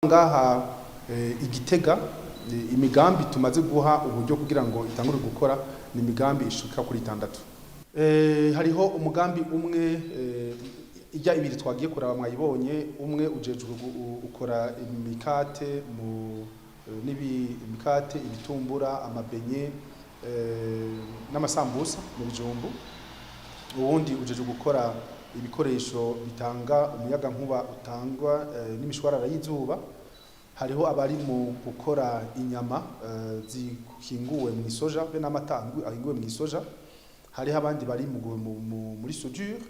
Ngaha Igitega imigambi tumaze guha uburyo kugira ngo itangure gukora ni imigambi ishika kuri 6. Hariho umugambi umwe ijya ibiri twagiye kuraba mwayibonye, umwe ujejwe ukora imikate imikate, ibitumbura, amabenye n'amasambusa mu bijumbu. Ubundi ujejwe gukora ibikoresho bitanga umuyaga nkuba utangwa n'imishwarara y'izuba. Hariho abari mu gukora inyama zihinguwe mu isoja be n'amatangu ahinguwe mu isoja. Hariho abandi bari muri soudure.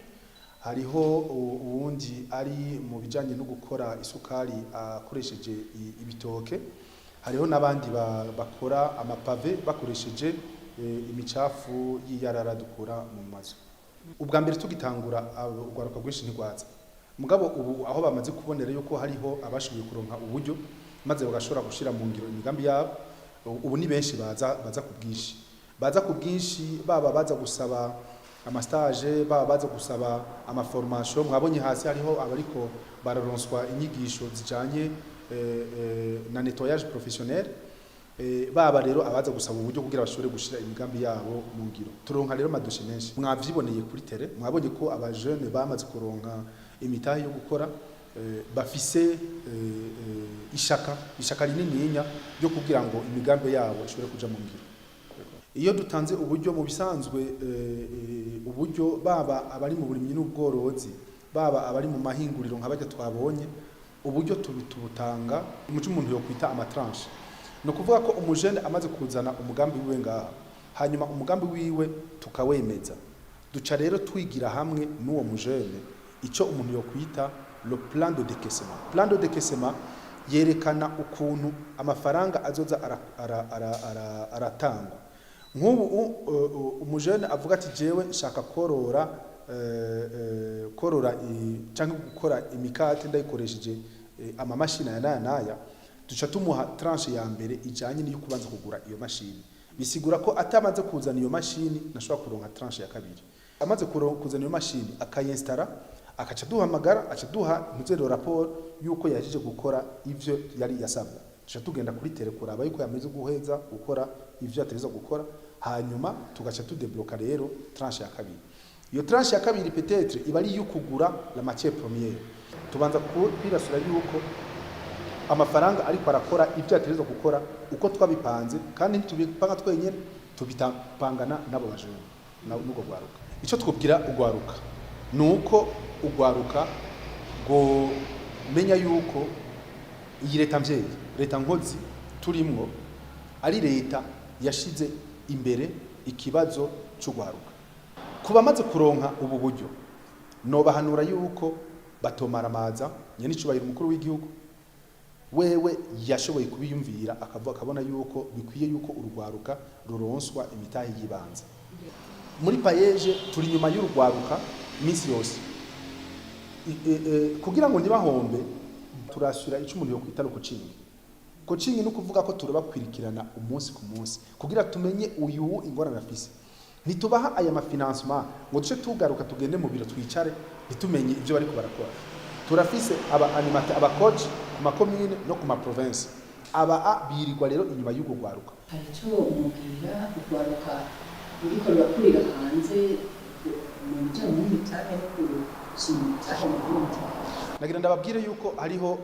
Hariho ubundi ari mu bijanye no gukora isukari akoresheje ibitoke. Hariho n'abandi bakora amapave bakoresheje imicafu y'iyarara dukura mu mazu. Ubwa mbere tugitangura ugwaruka rwinshi ntigwaza, mugabo ubu aho bamaze kubonera yuko hariho abashoboye kuronka uburyo maze bagashobora gushira mu ngiro imigambi yabo, ubu ni benshi baza ku bwinshi baba baza gusaba amastage, baba baza gusaba amaformation. Mwabonye hasi hariho abariko bararonswa inyigisho zijanye na nettoyage professionnel. Baba rero abaza gusaba uburyo kugira bashobore gushira imigambi yabo mu ngiro. Turonka rero madoshe menshi, mwavyiboneye kuri tele, mwabonye ko abajeune bamaze kuronka imitahe yo gukora, bafise ishaka rinininya ryo kugira ngo imigambi yabo ishobore kuja mu ngiro. Iyo dutanze uburyo mu bisanzwe, uburyo baba abari mu burimyi n'ubworozi, baba abari mu mahinguriro nk'abajya twabonye, uburyo tubutanga umuco umuntu yo kwita amatranche. No kuvuga ko umujene amaze kuzana umugambi wiwe ngaha, hanyuma umugambi wiwe tukawemeza, duca rero twigira hamwe n'uwo mujene ico umuntu yo kwita le plan de décaissement. Plan de décaissement yerekana ukuntu amafaranga azoza aratangwa. Nk'ubu umujene avuga ati jewe nshaka korora canke gukora imikate ndayikoresheje amamashini naya, duca tumuha tranche ya mbere ijanye niyo kubanza kugura iyo mashini. Bisigura ko atamaze kuzana iyo mashini nashobora kuronka tranche ya kabiri. Amaze kuzana iyo mashini akayinstara, akaca duhamagara, aca duha ntuzero rapport yuko yajeje gukora ivyo yari yasabwa. Duca tugenda kuri tele kuraba yuko yamaze guheza gukora ivyo ategeza gukora, hanyuma tugaca tudebloka rero tranche ya kabiri. Iyo tranche ya kabiri peut-être iba ari yukugura la matière première. Tubanza kwirasura yuko amafaranga ariko arakora ivyo ategeza gukora uko twabipanze, kandi ntitubipanga twenyene, tubitapangana nabo bajene n'ubwo gwaruka. Ico twubwira ugwaruka nuko ugwaruka go menya yuko iyi leta mvyeyi, leta nkozi turimwo, ari leta yashize imbere ikibazo c'ugwaruka. Kuba maze kuronka ubu buryo, no bahanura yuko batomara amaza nyene icubahiro umukuru w'igihugu wewe yashoboye kubiyumvira akabona yuko bikwiye yuko urugwaruka ruronswa imitahe yibanza. Muri payeje turi nyuma y'urugwaruka iminsi yose, kugira ngo ntibahombe turashira ico umuntu yo kwita coaching no kuvuga ko turabakwirikirana umunsi ku munsi kugira tumenye uyu ingorane afise. Ntitubaha aya mafinancement ngo duce tugaruka tugende mu biro twicare ntitumenye ivyo bariko barakora. Turafise aba animateur, aba coach ku makomine no ku ma province, aba birirwa rero inyuma y'ugo gwaruka. Hari cyo umubwira ugwaruka uriko rurakurira hanze mu bijanye n'imitahe no kushimitahe mu Burundi. Nagira ndababwire yuko hariho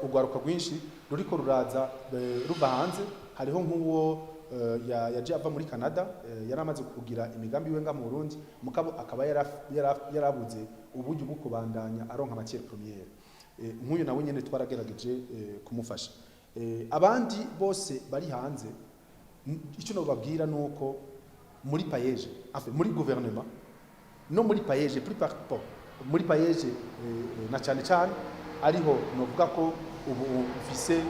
ugwaruka rwinshi ruriko ruraza ruva hanze. Hariho nk'uwo yaje ava muri Canada, yaramaze kugira imigambi wenga mu Burundi, mukabo akaba yarabuze uburyo bwo kubandanya aronka matière première. Nk'uyu nawe nyene twaragerageje kumufasha. Abandi bose bari hanze, ico no babwira nuko muri payeje, muri gouvernement no muri payeje plus partout, muri payeje na cyane ariho novuga ko ubu ufise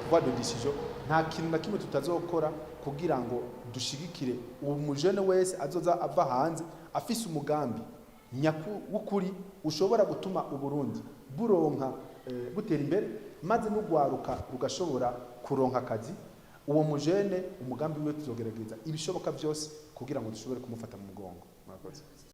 pouvoir de décision. Nta kintu na kimwe tutazokora kugira ngo dushigikire uwo mujene wese azoza ava hanze afise umugambi w'ukuri ushobora gutuma Uburundi buronka gutera imbere, maze n'ugwaruka rugashobora kuronka akazi. Uwo mujene umugambi we tuzogerageza ibishoboka byose kugira ngo dushobore kumufata mu mugongo. Murakoze.